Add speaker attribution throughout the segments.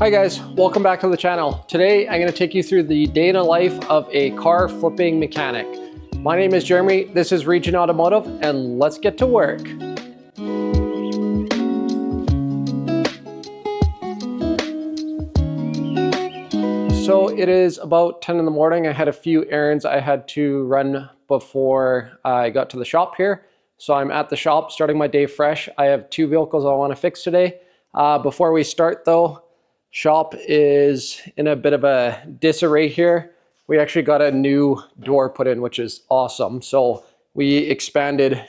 Speaker 1: Hi guys, welcome back to the channel. Today I'm going to take you through the day in the life of a car flipping mechanic. My name is Jeremy, this is Region Automotive, and let's get to work. So it is about 10 in the morning. I had a few errands I had to run before I got to the shop here. So I'm at the shop starting my day fresh. I have two vehicles I want to fix today. Before we start though, shop is in a bit of a disarray here. We actually got a new door put in, which is awesome. So we expanded,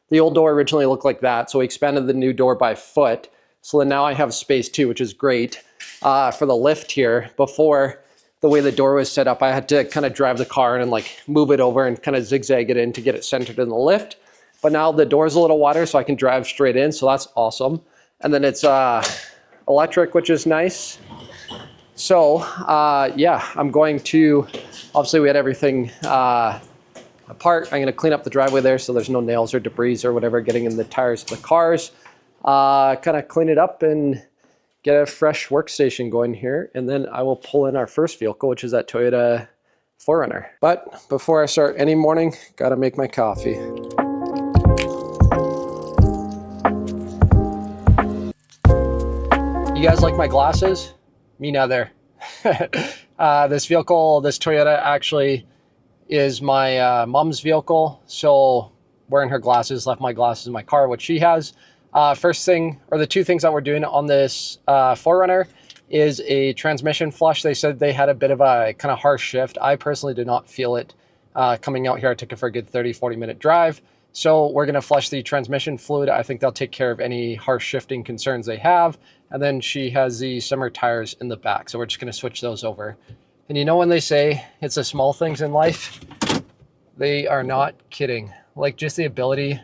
Speaker 1: the old door originally looked like that. So we expanded the new door by a foot. So then now I have space too, which is great for the lift here. Before, the way the door was set up, I had to kind of drive the car in and like move it over and kind of zigzag it in to get it centered in the lift. But now the door's a little wider so I can drive straight in. So that's awesome. And then it's electric, which is nice. So yeah, I'm going to, obviously we had everything apart. I'm going to clean up the driveway there so there's no nails or debris or whatever getting in the tires of the cars. Kind of clean it up and get a fresh workstation going here. And then I will pull in our first vehicle, which is that Toyota 4Runner. But before I start any morning, got to make my coffee. You guys like my glasses? Me neither. This vehicle, this Toyota actually is my mom's vehicle. So wearing her glasses, left my glasses in my car, which she has. First thing, or the two things that we're doing on this 4Runner is a transmission flush. They said they had a bit of a kind of harsh shift. I personally did not feel it coming out here. I took it for a good 30-40 minute drive. So we're going to flush the transmission fluid. I think they'll take care of any harsh shifting concerns they have. And then she has the summer tires in the back. So we're just going to switch those over. And you know when they say it's the small things in life, they are not kidding. Like just the ability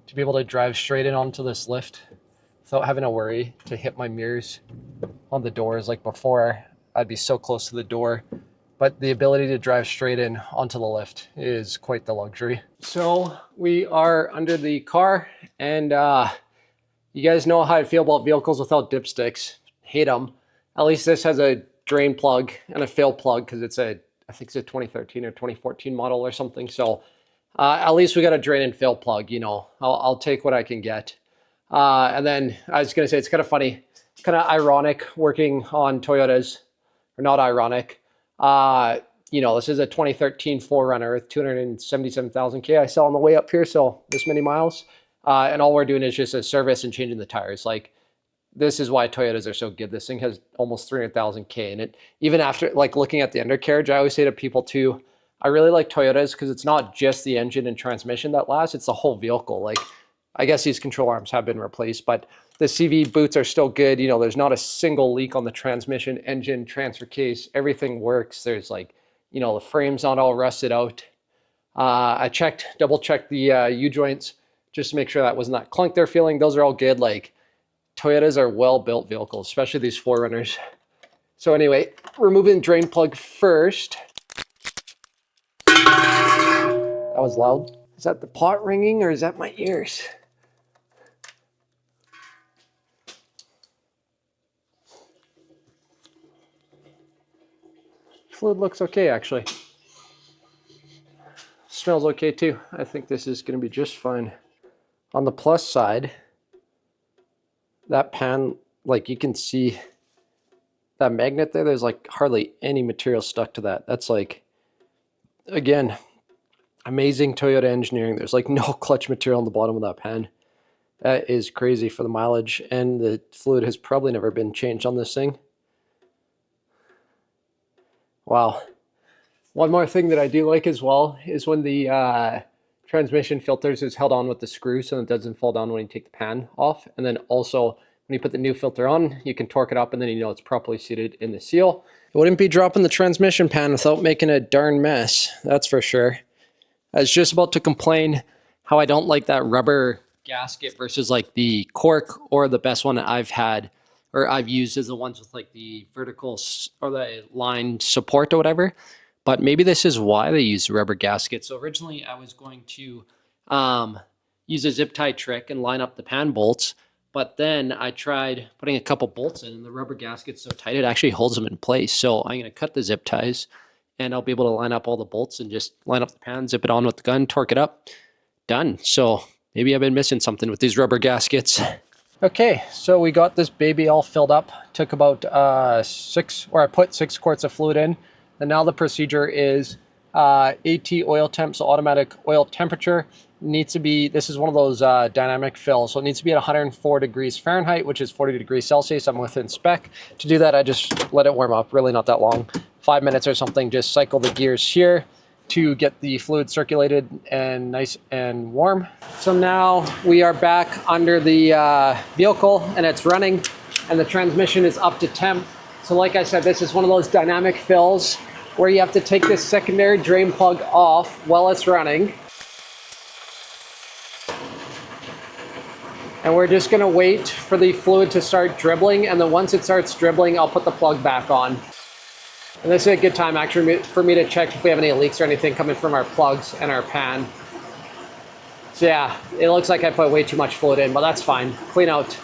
Speaker 1: to be able to drive straight in onto this lift without having to worry to hit my mirrors on the doors. Like before, I'd be so close to the door. But the ability to drive straight in onto the lift is quite the luxury. So we are under the car, and you guys know how I feel about vehicles without dipsticks. Hate them. At least this has a drain plug and a fill plug because it's I think it's a 2013 or 2014 model or something. So at least we got a drain and fill plug, you know. I'll take what I can get. And then I was gonna say, it's kind of funny, kind of ironic working on Toyotas, or not ironic. You know, this is a 2013 4Runner with 277,000 K I sell on the way up here, so this many miles. And all we're doing is just a service and changing the tires. Like, this is why Toyotas are so good. This thing has almost 300,000 K in it. Even after, like, looking at the undercarriage, I always say to people too, I really like Toyotas because it's not just the engine and transmission that lasts, it's the whole vehicle. Like, I guess these control arms have been replaced, but the CV boots are still good. You know, there's not a single leak on the transmission, engine, transfer case. Everything works. There's like, you know, the frame's not all rusted out. I double checked the U-joints just to make sure that wasn't that clunk they're feeling. Those are all good. Like, Toyotas are well-built vehicles, especially these 4Runners. So anyway, removing drain plug first. That was loud. Is that the pot ringing or is that my ears? Fluid looks okay, actually. Smells okay too. I think this is going to be just fine. On the plus side, that pan, like you can see that magnet there, there's like hardly any material stuck to that. That's like, again, amazing Toyota engineering. There's like no clutch material on the bottom of that pan. That is crazy for the mileage, and the fluid has probably never been changed on this thing. Wow. One more thing that I do like as well is when the transmission filters is held on with the screw so it doesn't fall down when you take the pan off. And then also when you put the new filter on, you can torque it up and then you know it's properly seated in the seal. It wouldn't be dropping the transmission pan without making a darn mess, that's for sure. I was just about to complain how I don't like that rubber gasket versus like the cork, or the best one I've had or I've used is the ones with like the vertical or the line support or whatever. But maybe this is why they use rubber gaskets. So originally I was going to use a zip tie trick and line up the pan bolts, But then I tried putting a couple bolts in, and the rubber gasket's so tight it actually holds them in place. So I'm going to cut the zip ties, and I'll be able to line up all the bolts and just line up the pan, zip it on with the gun, torque it up. Done. So maybe I've been missing something with these rubber gaskets. Okay, so we got this baby all filled up. Took about I put 6 quarts of fluid in. And now the procedure is AT oil temp, so automatic oil temperature. Needs to be, this is one of those dynamic fills, so it needs to be at 104 degrees Fahrenheit, which is 40 degrees Celsius. I'm within spec. To do that, I just let it warm up, really not that long, 5 minutes or something. Just cycle the gears here to get the fluid circulated and nice and warm. So now we are back under the vehicle, and it's running, and the transmission is up to temp. So like I said, this is one of those dynamic fills where you have to take this secondary drain plug off while it's running. And we're just gonna wait for the fluid to start dribbling, and then once it starts dribbling, I'll put the plug back on. And this is a good time actually for me to check if we have any leaks or anything coming from our plugs and our pan. So yeah, it looks like I put way too much fluid in, but that's fine. Clean out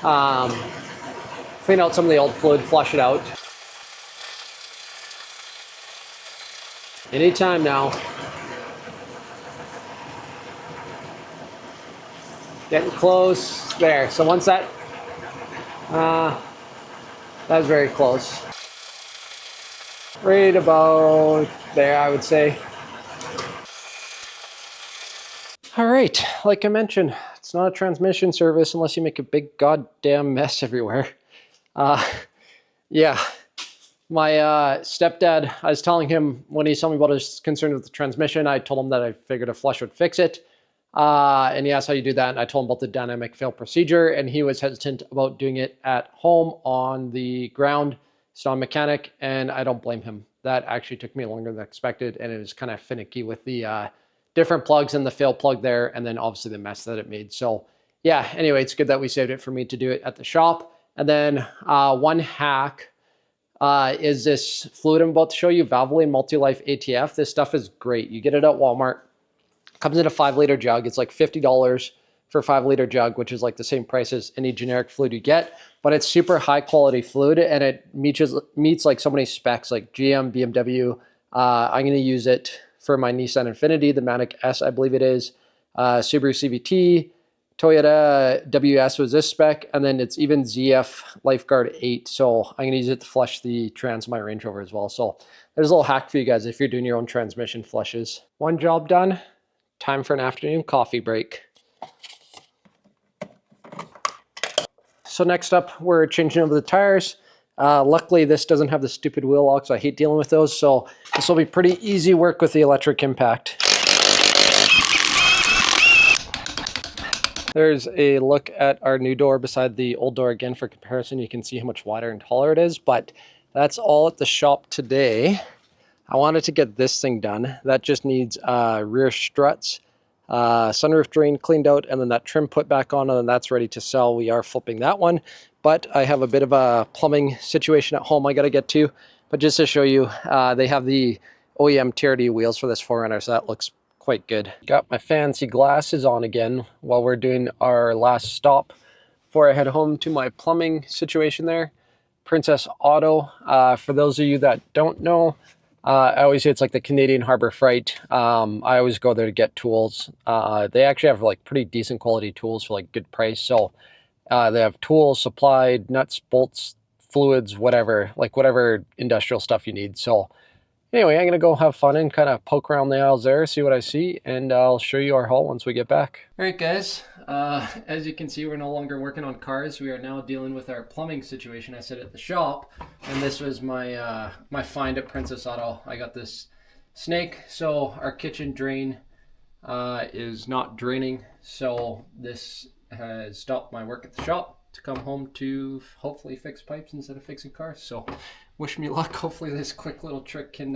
Speaker 1: some of the old fluid, flush it out. Anytime now. Getting close there. So once that was very close. Right about there, I would say. All right, like I mentioned, it's not a transmission service unless you make a big goddamn mess everywhere. Yeah, my stepdad, I was telling him when he told me about his concern with the transmission, I told him that I figured a flush would fix it. And he asked how you do that, and I told him about the dynamic fill procedure, and he was hesitant about doing it at home on the ground. He's not a mechanic, and I don't blame him. That actually took me longer than expected, and it was kind of finicky with the different plugs and the fill plug there, and then obviously the mess that it made. So yeah, anyway, it's good that we saved it for me to do it at the shop. And then one hack is this fluid I'm about to show you, Valvoline Multi-Life ATF. This stuff is great. You get it at Walmart. Comes in a 5-liter jug. It's like $50 for a 5-liter jug, which is like the same price as any generic fluid you get, but it's super high quality fluid, and it meets like so many specs like GM, BMW. I'm going to use it for my Nissan Infiniti, the Manic S, I believe it is, Subaru CVT, Toyota WS was this spec, and then it's even ZF Lifeguard 8. So I'm going to use it to flush the trans of my Range Rover as well. So there's a little hack for you guys if you're doing your own transmission flushes. One job done. Time for an afternoon coffee break. So next up, we're changing over the tires. Luckily, this doesn't have the stupid wheel lock, so I hate dealing with those. So this will be pretty easy work with the electric impact. There's a look at our new door beside the old door again for comparison. You can see how much wider and taller it is, but that's all at the shop today. I wanted to get this thing done. That just needs rear struts, sunroof drain cleaned out, and then that trim put back on, and then that's ready to sell. We are flipping that one, but I have a bit of a plumbing situation at home I got to get to. But just to show you, they have the OEM TRD wheels for this 4Runner, so that looks quite good. Got my fancy glasses on again while we're doing our last stop before I head home to my plumbing situation there. Princess Auto. For those of you that don't know, I always say it's like the Canadian Harbor Freight. I always go there to get tools. They actually have like pretty decent quality tools for like good price. So they have tools supplied, nuts, bolts, fluids, whatever, like whatever industrial stuff you need. So anyway, I'm going to go have fun and kind of poke around the aisles there, see what I see, and I'll show you our haul once we get back. All right, guys. As you can see, we're no longer working on cars. We are now dealing with our plumbing situation I said at the shop. And this was my my find at Princess Auto. I got this snake. So our kitchen drain is not draining. So this has stopped my work at the shop to come home to hopefully fix pipes instead of fixing cars. So wish me luck. Hopefully this quick little trick can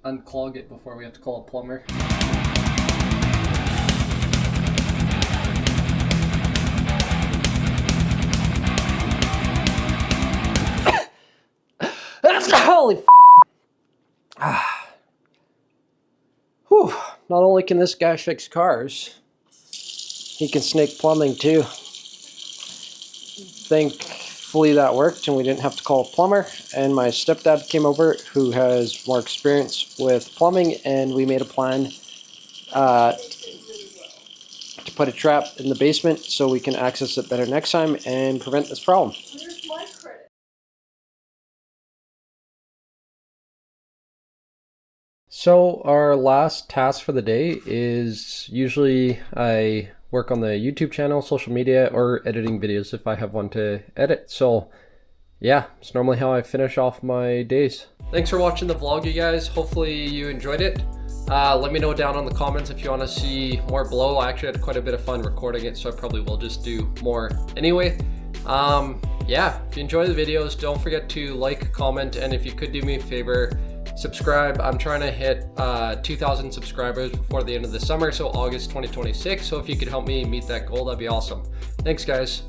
Speaker 1: unclog it before we have to call a plumber. Holy f***. Whew. Not only can this guy fix cars, he can snake plumbing too. thankfully that worked and we didn't have to call a plumber. And my stepdad came over who has more experience with plumbing, and we made a plan to put a trap in the basement so we can access it better next time and prevent this problem. So our last task for the day is usually I work on the YouTube channel, social media, or editing videos if I have one to edit. So yeah, it's normally how I finish off my days. Thanks for watching the vlog, you guys. Hopefully you enjoyed it. Let me know down in the comments if you want to see more below. I actually had quite a bit of fun recording it, so I probably will just do more anyway. Yeah, if you enjoy the videos, don't forget to like, comment, and if you could do me a favor, subscribe. I'm trying to hit 2,000 subscribers before the end of the summer, so August 2026. So if you could help me meet that goal, that'd be awesome. Thanks, guys.